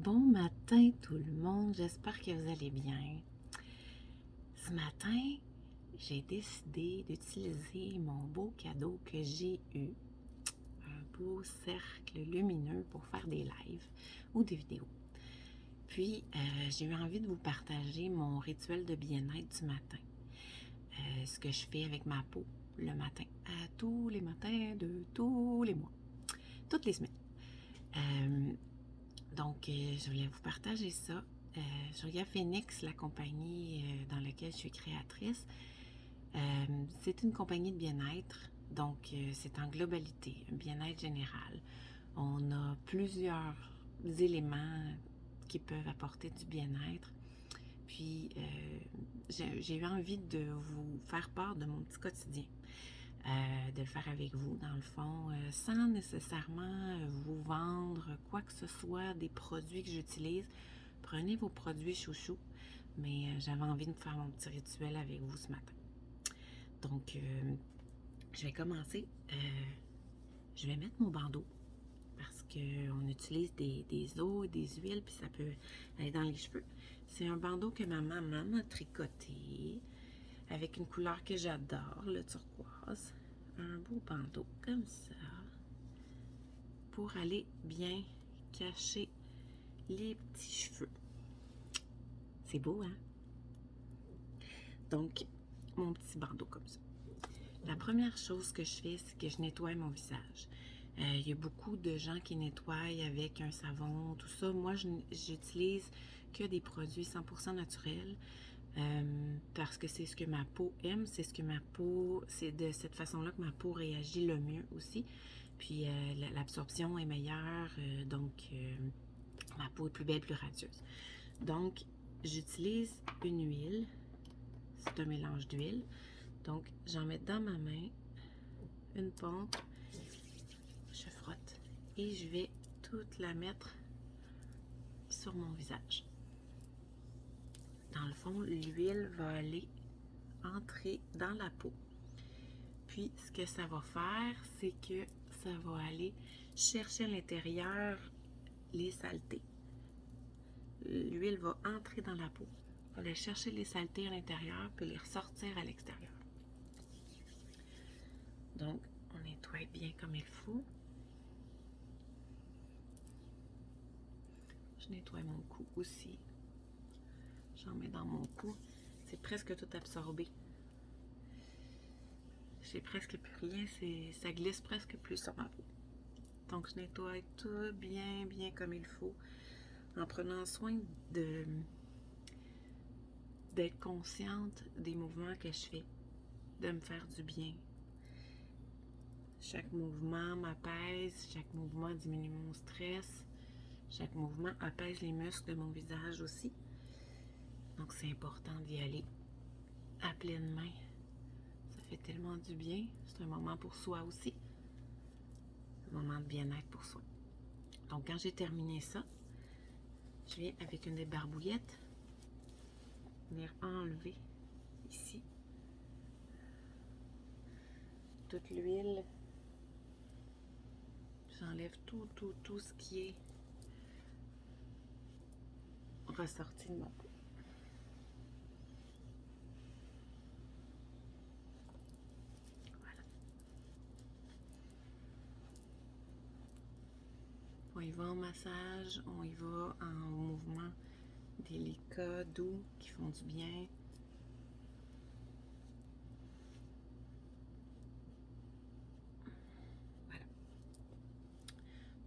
Bon matin tout le monde, j'espère que vous allez bien. Ce matin, j'ai décidé d'utiliser mon beau cadeau que j'ai eu, un beau cercle lumineux pour faire des lives ou des vidéos. Puis, j'ai eu envie de vous partager mon rituel de bien-être du matin. Ce que je fais avec ma peau le matin, à tous les matins de tous les mois, toutes les semaines. Donc, je voulais vous partager ça. Julia Phoenix, la compagnie dans laquelle je suis créatrice, c'est une compagnie de bien-être, donc c'est en globalité, un bien-être général. On a plusieurs éléments qui peuvent apporter du bien-être. Puis, j'ai eu envie de vous faire part de mon petit quotidien. De le faire avec vous, dans le fond, sans nécessairement vous vendre quoi que ce soit des produits que j'utilise. Prenez vos produits chouchous, mais j'avais envie de faire mon petit rituel avec vous ce matin. Donc, je vais commencer. Je vais mettre mon bandeau parce qu'on utilise des eaux et des huiles, puis ça peut aller dans les cheveux. C'est un bandeau que ma maman m'a tricoté avec une couleur que j'adore, le turquoise. Un beau bandeau comme ça pour aller bien cacher les petits cheveux. C'est beau, hein? Donc, mon petit bandeau comme ça. La première chose que je fais, c'est que je nettoie mon visage. Il y a beaucoup de gens qui nettoient avec un savon, tout ça. Moi, j'utilise que des produits 100% naturels parce que c'est ce que ma peau aime, c'est ce que ma peau, c'est de cette façon-là que ma peau réagit le mieux aussi. Puis l'absorption est meilleure, donc ma peau est plus belle, plus radieuse. Donc, j'utilise une huile, c'est un mélange d'huile. Donc, j'en mets dans ma main une pompe, je frotte et je vais toute la mettre sur mon visage. Dans le fond, l'huile va aller entrer dans la peau. Puis, ce que ça va faire, c'est que ça va aller chercher à l'intérieur les saletés. L'huile va entrer dans la peau, va aller chercher les saletés à l'intérieur, puis les ressortir à l'extérieur. Donc, on nettoie bien comme il faut. Je nettoie mon cou aussi. J'en mets dans mon cou. C'est presque tout absorbé. J'ai presque plus rien. Ça glisse presque plus sur ma peau. Donc, je nettoie tout bien, bien comme il faut. En prenant soin d'être consciente des mouvements que je fais. De me faire du bien. Chaque mouvement m'apaise. Chaque mouvement diminue mon stress. Chaque mouvement apaise les muscles de mon visage aussi. Donc, c'est important d'y aller à pleine main. Ça fait tellement du bien. C'est un moment pour soi aussi. Un moment de bien-être pour soi. Donc, quand j'ai terminé ça, je viens avec une débarbouillette venir enlever ici toute l'huile. J'enlève tout ce qui est ressorti de ma peau. Voilà. On y va en massage, on y va en mouvement délicat, doux, qui font du bien. Voilà.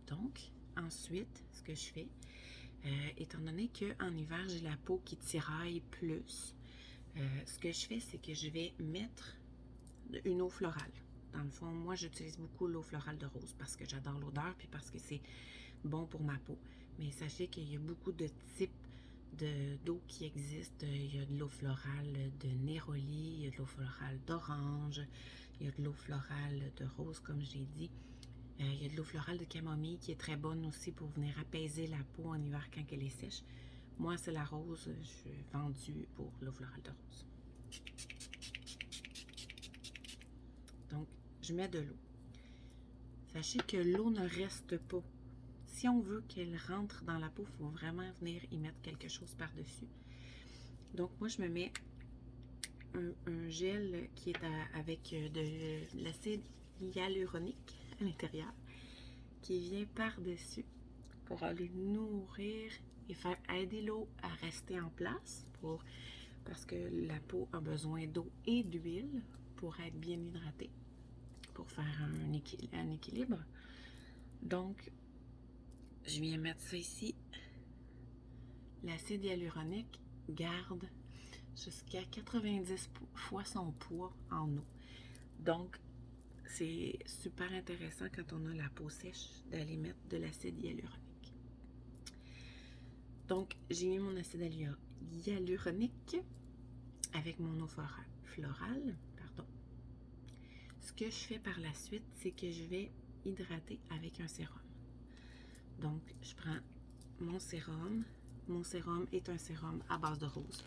Donc, ensuite, ce que je fais, étant donné qu'en hiver, j'ai la peau qui tiraille plus, ce que je fais, c'est que je vais mettre une eau florale. Dans le fond, moi, j'utilise beaucoup l'eau florale de rose parce que j'adore l'odeur puis parce que c'est bon pour ma peau. Mais sachez qu'il y a beaucoup de types d'eau qui existent. Il y a de l'eau florale de néroli, il y a de l'eau florale d'orange, il y a de l'eau florale de rose, comme j'ai dit. Il y a de l'eau florale de camomille qui est très bonne aussi pour venir apaiser la peau en hiver quand elle est sèche. Moi, c'est la rose. Je suis vendue pour l'eau florale de rose. Donc, je mets de l'eau. Sachez que l'eau ne reste pas. si on veut qu'elle rentre dans la peau, il faut vraiment venir y mettre quelque chose par-dessus. Donc moi, je me mets un gel qui est avec de l'acide hyaluronique à l'intérieur, qui vient par-dessus pour aller nourrir et faire aider l'eau à rester en place parce que la peau a besoin d'eau et d'huile pour être bien hydratée, pour faire un équilibre. Donc, je viens mettre ça ici. L'acide hyaluronique garde jusqu'à 90 fois son poids en eau. Donc, c'est super intéressant quand on a la peau sèche d'aller mettre de l'acide hyaluronique. Donc, j'ai mis mon acide hyaluronique avec mon eau florale. Ce que je fais par la suite, c'est que je vais hydrater avec un sérum. Donc, je prends mon sérum. Mon sérum est un sérum à base de rose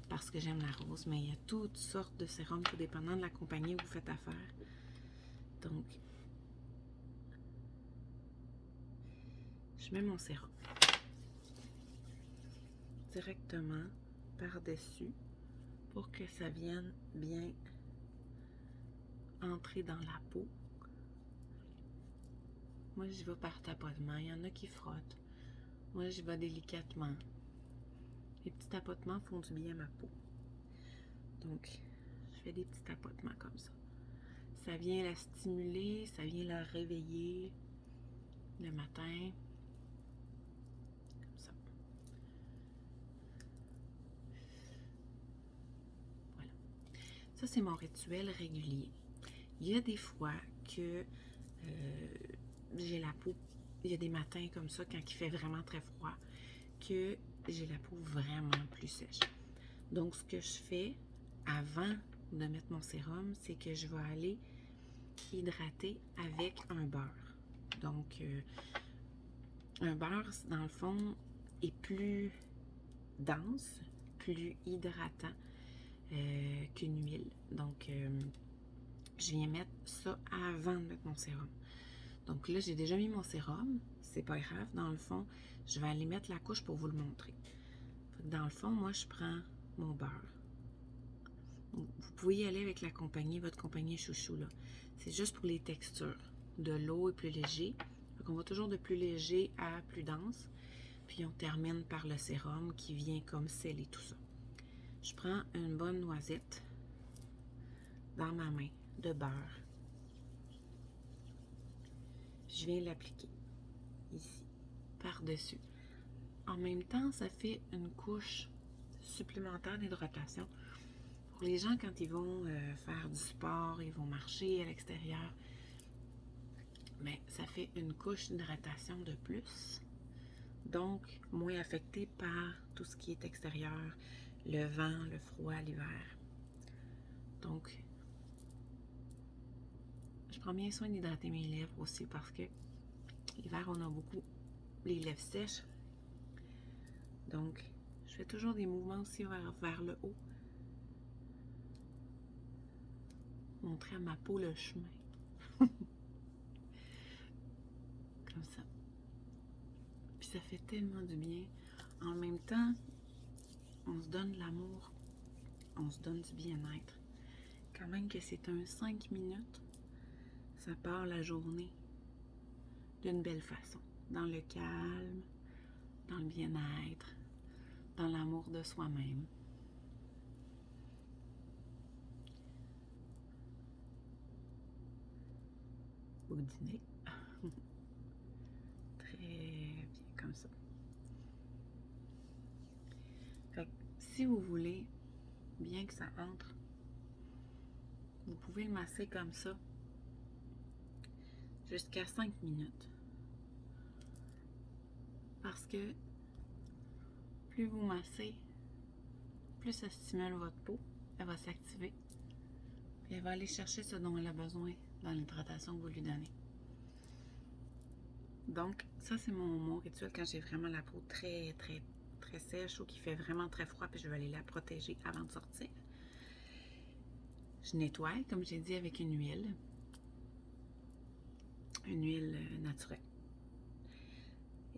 parce que j'aime la rose, mais il y a toutes sortes de sérums, tout dépendant de la compagnie où vous faites affaire. Donc, je mets mon sérum directement par-dessus pour que ça vienne bien entrer dans la peau. Moi, j'y vais par tapotement. Il y en a qui frottent. Moi, j'y vais délicatement. Les petits tapotements font du bien à ma peau. Donc, je fais des petits tapotements comme ça. Ça vient la stimuler, ça vient la réveiller le matin. Comme ça. Voilà. Ça, c'est mon rituel régulier. Il y a des fois que j'ai la peau, il y a des matins comme ça, quand il fait vraiment très froid, que j'ai la peau vraiment plus sèche. Donc, ce que je fais avant de mettre mon sérum, c'est que je vais aller hydrater avec un beurre. Donc, un beurre, dans le fond, est plus dense, plus hydratant qu'une huile. Donc, je viens mettre ça avant de mettre mon sérum. Donc là, j'ai déjà mis mon sérum. C'est pas grave. Dans le fond, je vais aller mettre la couche pour vous le montrer. Dans le fond, moi, je prends mon beurre. Vous pouvez y aller avec la compagnie, votre compagnie chouchou, là. C'est juste pour les textures. De l'eau est plus léger. Donc, on va toujours de plus léger à plus dense. Puis, on termine par le sérum qui vient comme sceller tout ça. Je prends une bonne noisette dans ma main de beurre. Je viens l'appliquer ici, par-dessus. En même temps, ça fait une couche supplémentaire d'hydratation. Pour les gens, quand ils vont faire du sport, ils vont marcher à l'extérieur, mais ça fait une couche d'hydratation de plus. Donc, moins affecté par tout ce qui est extérieur, le vent, le froid, l'hiver. Donc, je prends bien soin d'hydrater mes lèvres aussi parce que l'hiver, on a beaucoup les lèvres sèches. Donc, je fais toujours des mouvements aussi vers le haut. Montrer à ma peau le chemin. Comme ça. Puis ça fait tellement du bien. En même temps, on se donne de l'amour. On se donne du bien-être. Quand même que c'est un 5 minutes, ça part la journée d'une belle façon. Dans le calme, dans le bien-être, dans l'amour de soi-même. Au dîner. Très bien comme ça. Fait que si vous voulez bien que ça entre, vous pouvez le masser comme ça jusqu'à 5 minutes. Parce que plus vous massez, plus ça stimule votre peau, elle va s'activer, puis elle va aller chercher ce dont elle a besoin dans l'hydratation que vous lui donnez. Donc, ça c'est mon rituel quand j'ai vraiment la peau très, très, très sèche ou qui fait vraiment très froid, puis je vais aller la protéger avant de sortir. Je nettoie, comme j'ai dit, avec une huile naturelle.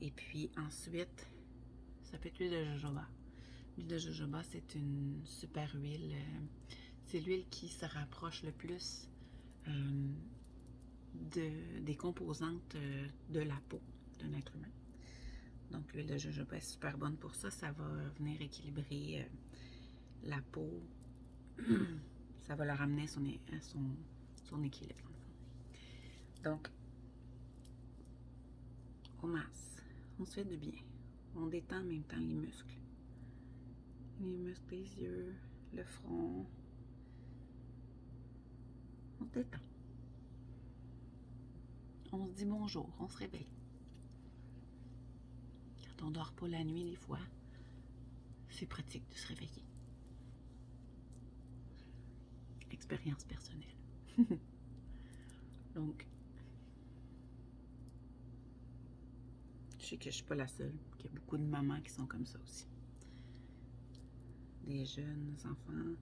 Et puis ensuite, ça peut être l'huile de jojoba. L'huile de jojoba, c'est une super huile. C'est l'huile qui se rapproche le plus des composantes de la peau d'un être humain. Donc l'huile de jojoba est super bonne pour ça. Ça va venir équilibrer la peau. Ça va la ramener à son équilibre. Donc, on masse. On se fait du bien. On détend en même temps les muscles. Les muscles des yeux, le front. On détend. On se dit bonjour, on se réveille. Quand on ne dort pas la nuit, des fois, c'est pratique de se réveiller. Expérience personnelle. Donc, je sais que je ne suis pas la seule, qu'il y a beaucoup de mamans qui sont comme ça aussi. Des jeunes enfants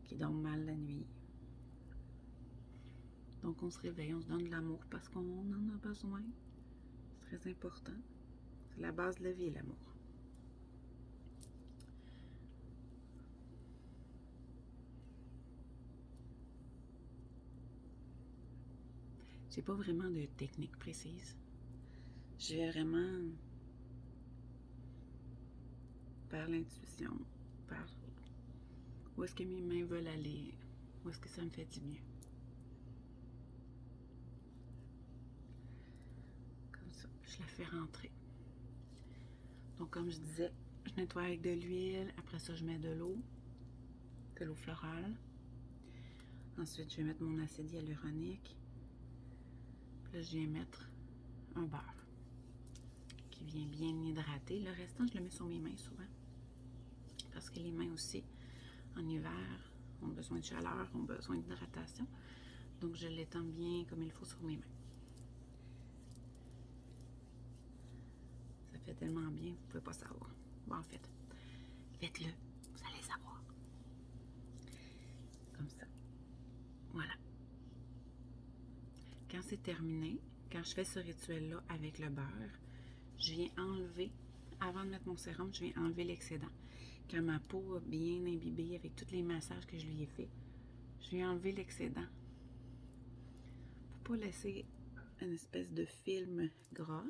qui dorment mal la nuit. Donc, on se réveille, on se donne de l'amour parce qu'on en a besoin. C'est très important. C'est la base de la vie, l'amour. J'ai pas vraiment de technique précise. Je vais vraiment par l'intuition, par où est-ce que mes mains veulent aller, où est-ce que ça me fait du bien. Comme ça, je la fais rentrer. Donc, comme je disais, je nettoie avec de l'huile. Après ça, je mets de l'eau florale. Ensuite, je vais mettre mon acide hyaluronique. Puis là, je viens mettre un beurre qui vient bien hydrater. Le restant, je le mets sur mes mains souvent. Parce que les mains aussi, en hiver, ont besoin de chaleur, ont besoin d'hydratation. Donc, je l'étends bien comme il faut sur mes mains. Ça fait tellement bien, vous ne pouvez pas savoir. Bon, en fait, faites-le, vous allez savoir. Comme ça. Voilà. Quand c'est terminé, quand je fais ce rituel-là avec le beurre, je viens enlever, avant de mettre mon sérum, je viens enlever l'excédent. Quand ma peau a bien imbibé avec tous les massages que je lui ai fait, je viens enlever l'excédent. Pour ne pas laisser une espèce de film gras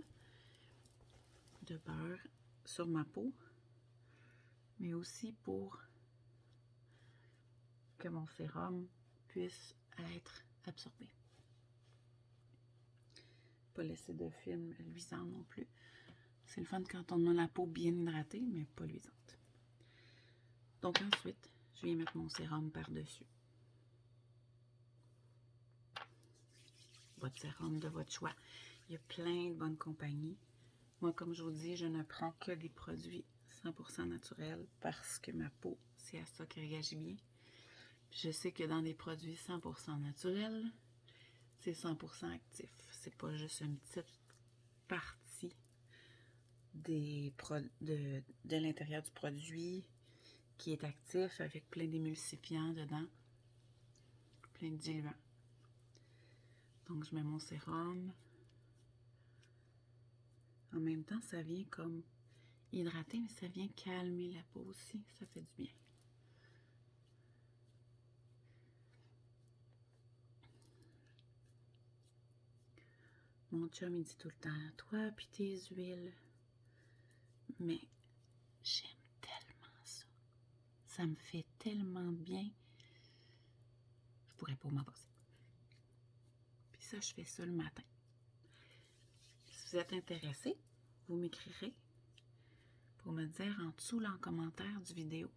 de beurre sur ma peau, mais aussi pour que mon sérum puisse être absorbé. Pas laisser de film luisant non plus. C'est le fun quand on a la peau bien hydratée, mais pas luisante. Donc ensuite, je viens mettre mon sérum par-dessus. Votre sérum de votre choix. Il y a plein de bonnes compagnies. Moi, comme je vous dis, je ne prends que des produits 100% naturels parce que ma peau, c'est à ça qu'elle réagit bien. Puis je sais que dans des produits 100% naturels, c'est 100% actif. C'est pas juste une petite partie de l'intérieur du produit qui est actif avec plein d'émulsifiants dedans, plein de diluants. Donc, je mets mon sérum. En même temps, ça vient comme hydrater, mais ça vient calmer la peau aussi. Ça fait du bien. Mon chum, il dit tout le temps, toi puis tes huiles. Mais j'aime tellement ça. Ça me fait tellement bien. Je pourrais pas m'en passer. Puis ça, je fais ça le matin. Si vous êtes intéressé, vous m'écrirez pour me dire en dessous là, en commentaire du vidéo.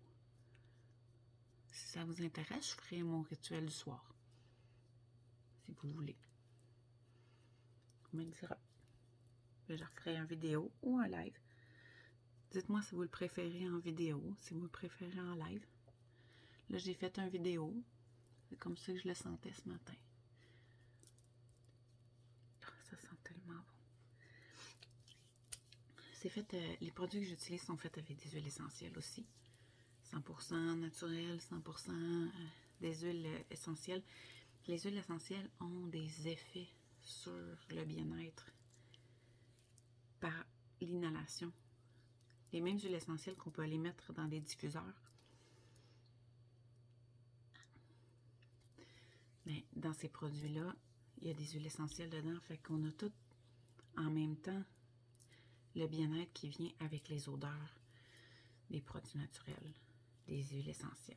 Si ça vous intéresse, je ferai mon rituel du soir. Si vous voulez. Vous me direz. Je referai une vidéo ou un live. Dites-moi si vous le préférez en vidéo, si vous le préférez en live. Là, j'ai fait une vidéo. C'est comme ça que je le sentais ce matin. Ça sent tellement bon. C'est fait, les produits que j'utilise sont faits avec des huiles essentielles aussi. 100% naturel, 100% des huiles essentielles. Les huiles essentielles ont des effets sur le bien-être par l'inhalation. Les mêmes huiles essentielles qu'on peut aller mettre dans des diffuseurs. Mais dans ces produits-là, il y a des huiles essentielles dedans, fait qu'on a tout en même temps le bien-être qui vient avec les odeurs des produits naturels, des huiles essentielles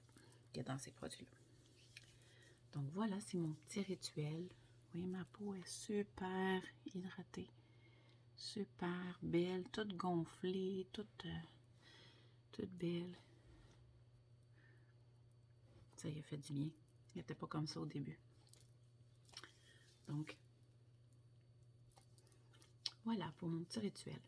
qu'il y a dans ces produits-là. Donc voilà, c'est mon petit rituel. Vous voyez, ma peau est super hydratée, super belle, toute gonflée, toute belle. Ça y a fait du bien. Il n'était pas comme ça au début. Donc, voilà pour mon petit rituel.